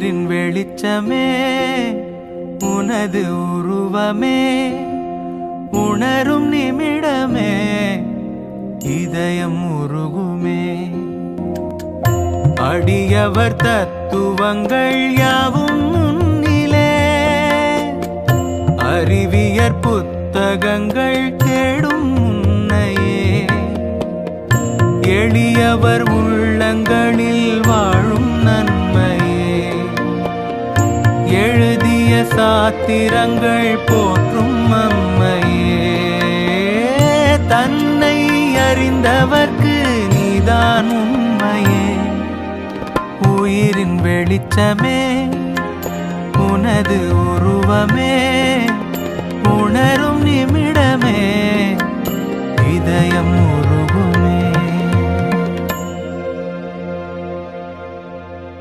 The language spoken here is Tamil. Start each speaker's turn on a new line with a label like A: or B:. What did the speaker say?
A: உயிரின் வெளிச்சமே உனது உருவமே உணரும் நிமிடமே இதயம் உருகுமே அடியவர் தத்துவங்கள் யாவும் முன்னிலே அறிவியற் புத்தகங்கள் தேடும் முன்னையே எளியவர் உள்ளங்களில் வாழும் நன்மையே எழுதிய சாத்திரங்கள் போற்றும் அம்மையே தன்னை அறிந்தவர்க்கு நீதான் உண்மையே உயிரின் வெளிச்சமே உனது உருவமே உணரும் நிமிடமே இதயம்